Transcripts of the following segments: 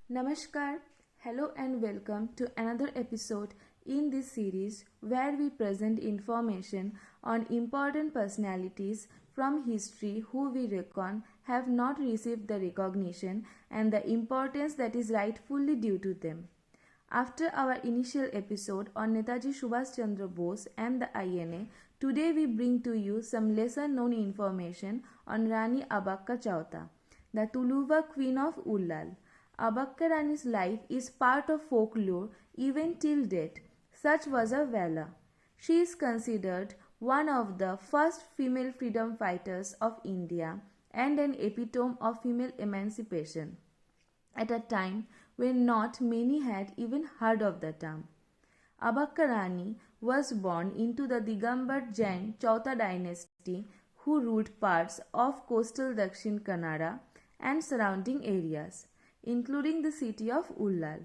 Namaskar, hello and welcome to another episode in this series where we present information on important personalities from history who we reckon have not received the recognition and the importance that is rightfully due to them. After our initial episode on Netaji Subhash Chandra Bose and the INA, today we bring to you some lesser known information on Rani Abbakka Chowta, the Tuluva Queen of Ullal. Abbakka Rani's life is part of folklore even till date. Such was her valor. She is considered one of the first female freedom fighters of India and an epitome of female emancipation, at a time when not many had even heard of the term. Abbakka Rani was born into the Digambar Jain Chowta dynasty who ruled parts of coastal Dakshin Kannada and surrounding areas, including the city of Ullal.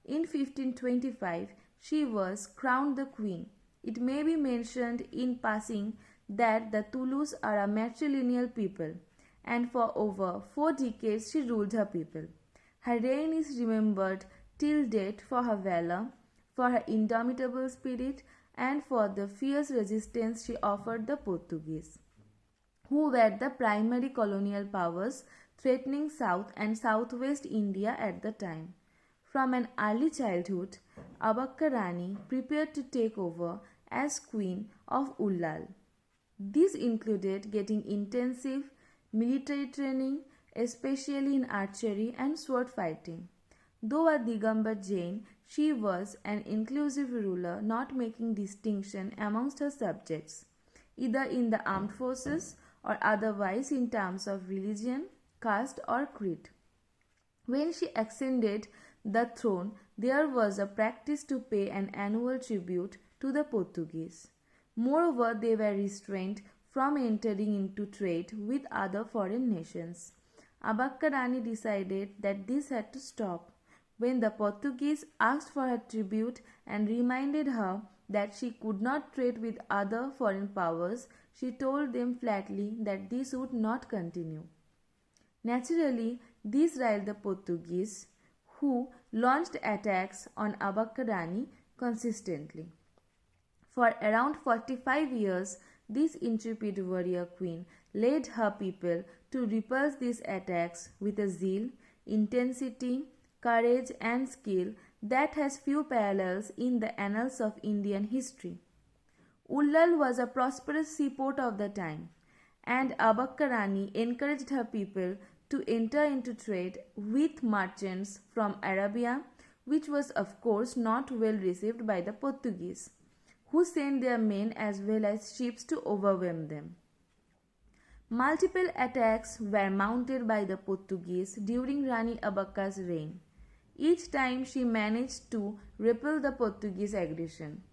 In 1525, she was crowned the queen. It may be mentioned in passing that the Tulus are a matrilineal people, and for over 4 decades she ruled her people. Her reign is remembered till date for her valor, for her indomitable spirit, and for the fierce resistance she offered the Portuguese, who were the primary colonial powers threatening South and Southwest India at the time. From an early childhood, Abbakka Rani prepared to take over as Queen of Ullal. This included getting intensive military training, especially in archery and sword fighting. Though a Digambar Jain, she was an inclusive ruler, not making distinction amongst her subjects, either in the armed forces or otherwise in terms of religion, caste or creed. When she ascended the throne, there was a practice to pay an annual tribute to the Portuguese. Moreover, they were restrained from entering into trade with other foreign nations. Abbakka Rani decided that this had to stop. When the Portuguese asked for her tribute and reminded her that she could not trade with other foreign powers, she told them flatly that this would not continue. Naturally, this riled the Portuguese, who launched attacks on Abbakka Rani consistently. For around 45 years, this intrepid warrior queen led her people to repulse these attacks with a zeal, intensity, courage, and skill that has few parallels in the annals of Indian history. Ullal was a prosperous seaport of the time, and Abbakka Rani encouraged her people to enter into trade with merchants from Arabia, which was of course not well received by the Portuguese, who sent their men as well as ships to overwhelm them. Multiple attacks were mounted by the Portuguese during Rani Abbakka's reign. Each time she managed to repel the Portuguese aggression.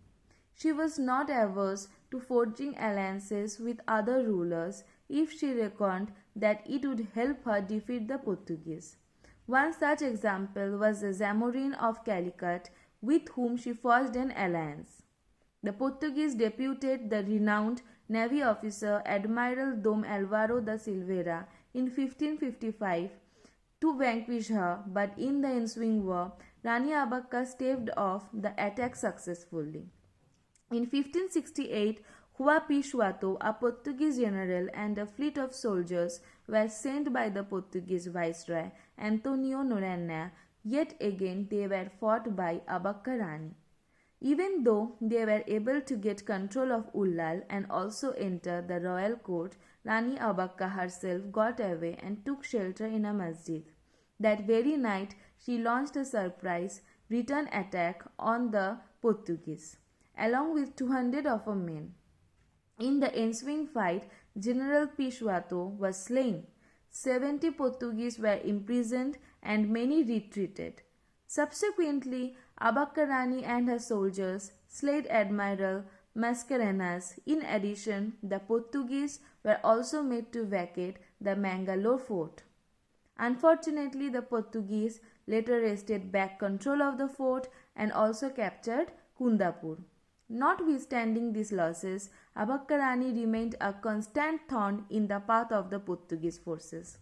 She was not averse to forging alliances with other rulers if she reckoned that it would help her defeat the Portuguese. One such example was the Zamorin of Calicut, with whom she forged an alliance. The Portuguese deputed the renowned navy officer Admiral Dom Alvaro da Silveira in 1555 to vanquish her, but in the ensuing war, Rani Abbakka staved off the attack successfully. In 1568, Juan Suato, a Portuguese general, and a fleet of soldiers were sent by the Portuguese viceroy Antonio Noronha. Yet again they were fought by Abbakka Rani. Even though they were able to get control of Ullal and also enter the royal court, Rani Abbakka herself got away and took shelter in a masjid. That very night she launched a surprise return attack on the Portuguese, along with 200 of her men. In the ensuing fight, General Suato was slain. 70 Portuguese were imprisoned and many retreated. Subsequently, Abbakka Rani and her soldiers slayed Admiral Mascarenhas. In addition, the Portuguese were also made to vacate the Mangalore fort. Unfortunately, the Portuguese later wrested back control of the fort and also captured Kundapur. Notwithstanding these losses, Abbakka Rani remained a constant thorn in the path of the Portuguese forces.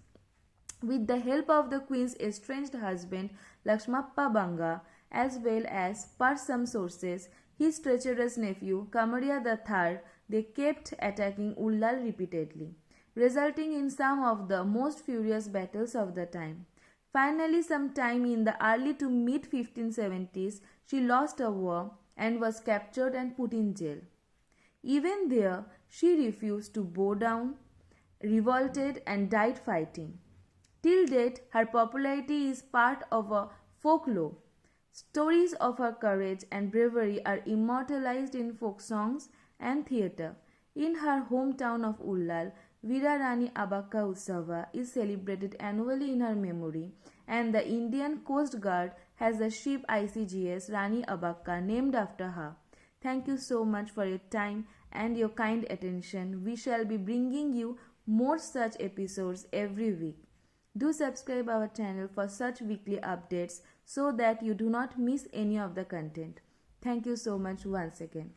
With the help of the queen's estranged husband Lakshmappa Banga, as well as, per some sources, his treacherous nephew Kamaria III, they kept attacking Ullal repeatedly, resulting in some of the most furious battles of the time. Finally, sometime in the early to mid 1570s, she lost a war and was captured and put in jail. Even there, she refused to bow down, revolted, and died fighting. Till date, her popularity is part of a folklore. Stories of her courage and bravery are immortalized in folk songs and theatre. In her hometown of Ullal, Veera Rani Abbakka Chowta is celebrated annually in her memory, and the Indian Coast Guard has a ship ICGS Rani Abbakka named after her. Thank you so much for your time and your kind attention. We shall be bringing you more such episodes every week. Do subscribe our channel for such weekly updates so that you do not miss any of the content. Thank you so much once again.